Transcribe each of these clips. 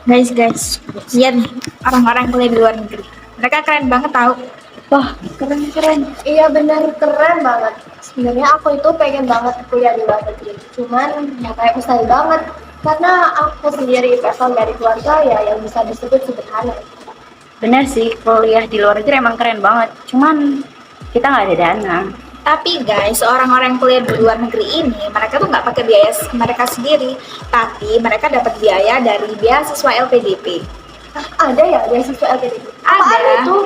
Guys, lihat nih orang-orang kuliah di luar negeri. Mereka keren banget tau. Wah, keren. Iya benar keren banget. Sebenarnya aku itu pengen banget kuliah di luar negeri. Cuman ya kayak mustahil banget karena aku sendiri berasal dari keluarga ya yang bisa disebut sederhana. Bener sih, kuliah di luar negeri emang keren banget. Cuman kita nggak ada dana. Tapi guys, orang-orang yang kuliah di luar negeri ini, mereka tuh nggak pakai biaya mereka sendiri, tapi mereka dapat biaya dari beasiswa LPDP. Ada ya beasiswa LPDP? Apaan Ada. itu?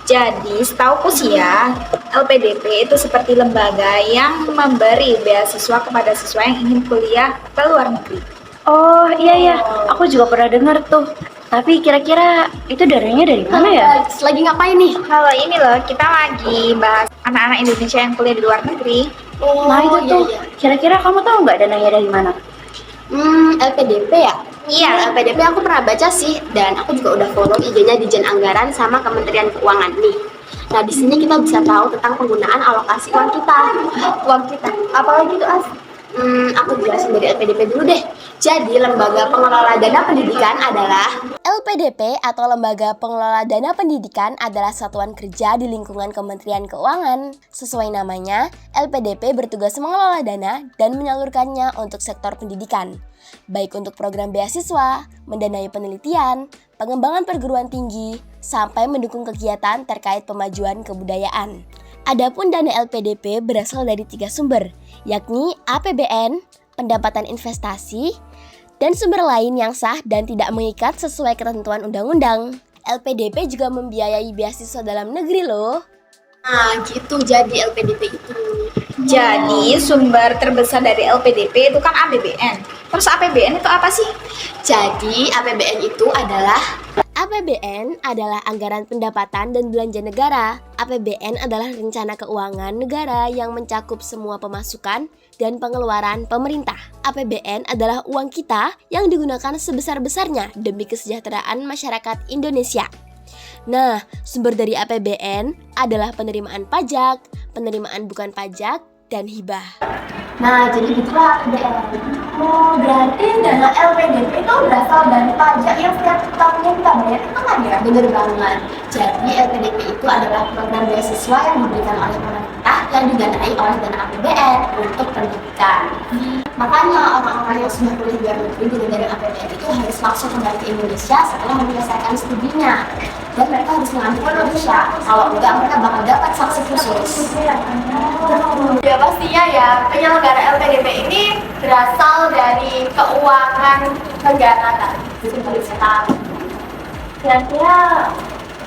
Jadi, setauku sih ya, LPDP itu seperti lembaga yang memberi beasiswa kepada siswa yang ingin kuliah ke luar negeri. Oh iya, aku juga pernah dengar tuh. Tapi kira-kira itu dananya dari mana ya? Guys, lagi ngapain nih? Kalau ini loh, kita lagi bahas anak-anak Indonesia yang kuliah di luar negeri. Nah itu iya, tuh, iya. kira-kira kamu tahu nggak dananya dari mana? LPDP ya? Iya, LPDP aku pernah baca sih, dan aku juga udah follow IG-nya Dijen Anggaran sama Kementerian Keuangan nih. Nah, di sini kita bisa tahu tentang penggunaan alokasi uang kita. Uang kita? Apalagi itu As? Aku jelasin dari LPDP dulu deh. Jadi, Lembaga Pengelola Dana Pendidikan adalah LPDP atau Lembaga Pengelola Dana Pendidikan adalah satuan kerja di lingkungan Kementerian Keuangan. Sesuai namanya, LPDP bertugas mengelola dana dan menyalurkannya untuk sektor pendidikan, baik untuk program beasiswa, mendanai penelitian, pengembangan perguruan tinggi, sampai mendukung kegiatan terkait pemajuan kebudayaan. Adapun dana LPDP berasal dari 3 sumber, yakni APBN, pendapatan investasi, dan sumber lain yang sah dan tidak mengikat sesuai ketentuan undang-undang. LPDP juga membiayai beasiswa dalam negeri loh. Nah gitu jadi LPDP itu. Jadi, sumber terbesar dari LPDP itu kan APBN. Terus APBN itu apa sih? Jadi APBN adalah anggaran pendapatan dan belanja negara. APBN adalah rencana keuangan negara yang mencakup semua pemasukan dan pengeluaran pemerintah. APBN adalah uang kita yang digunakan sebesar-besarnya demi kesejahteraan masyarakat Indonesia. Nah, sumber dari APBN adalah penerimaan pajak, penerimaan bukan pajak, dan hibah. Nah, jadi gitulah APBN. Oh, berarti dana LPDP itu berasal dari pajak yang setiap tahunnya kita bayar itu kan ya? Bener banget. Jadi LPDP itu adalah program beasiswa yang diberikan oleh pemerintah yang didanai oleh dana APBN untuk pendidikan. Makanya orang-orang yang sudah kuliah di luar negeri di negara APBN itu harus langsung kembali ke Indonesia setelah menyelesaikan studinya. Dan mereka harus mengambil Indonesia. Kalau enggak, mereka bakal dapat sanksi khusus. Ya pastinya ya, penyelenggara LPDP ini berasal dari keuangan negara kan. Kira-kira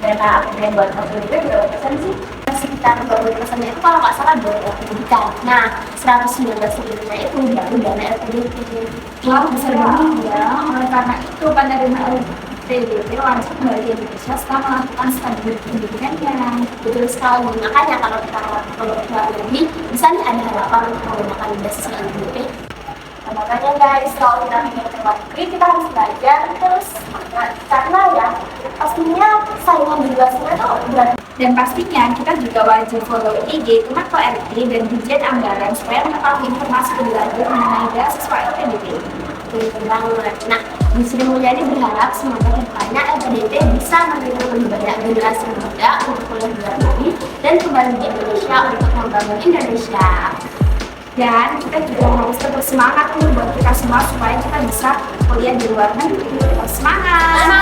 dana APBN buat LPDP berapa persen sih? Sekitar 20% itu kalau nggak salah buat pendidikan. Nah, 119 triliunnya itu baru dana LPDP. Wow, besar banget ya. Oleh karena itu, penerima LPDP langsung kembali ke Indonesia setelah melakukan studi pendidikannya. Betul sekali. Makanya kalau kita keluar negeri, bisa nih ada harapan untuk menggunakan beasiswa LPDP. Nah, makanya guys, kalau kita ingin ke luar negeri, kita harus belajar terus. Karena ya, pastinya saingan di luar sana tuh berat. Dan pastinya kita juga wajib follow IG Kemenko RI dan Dijen Anggaran supaya mengetahui informasi lebih lanjut mengenai beasiswa LPDP. Betul banget. Nah, Bu Sri Mulyani berharap semoga kedepannya LPDP bisa menerima lebih banyak generasi muda untuk kuliah di luar negeri dan kembali di Indonesia untuk membangun Indonesia. Dan kita juga harus tetap semangat nih buat kita semua supaya kita bisa kuliah di luar negeri. Semangat!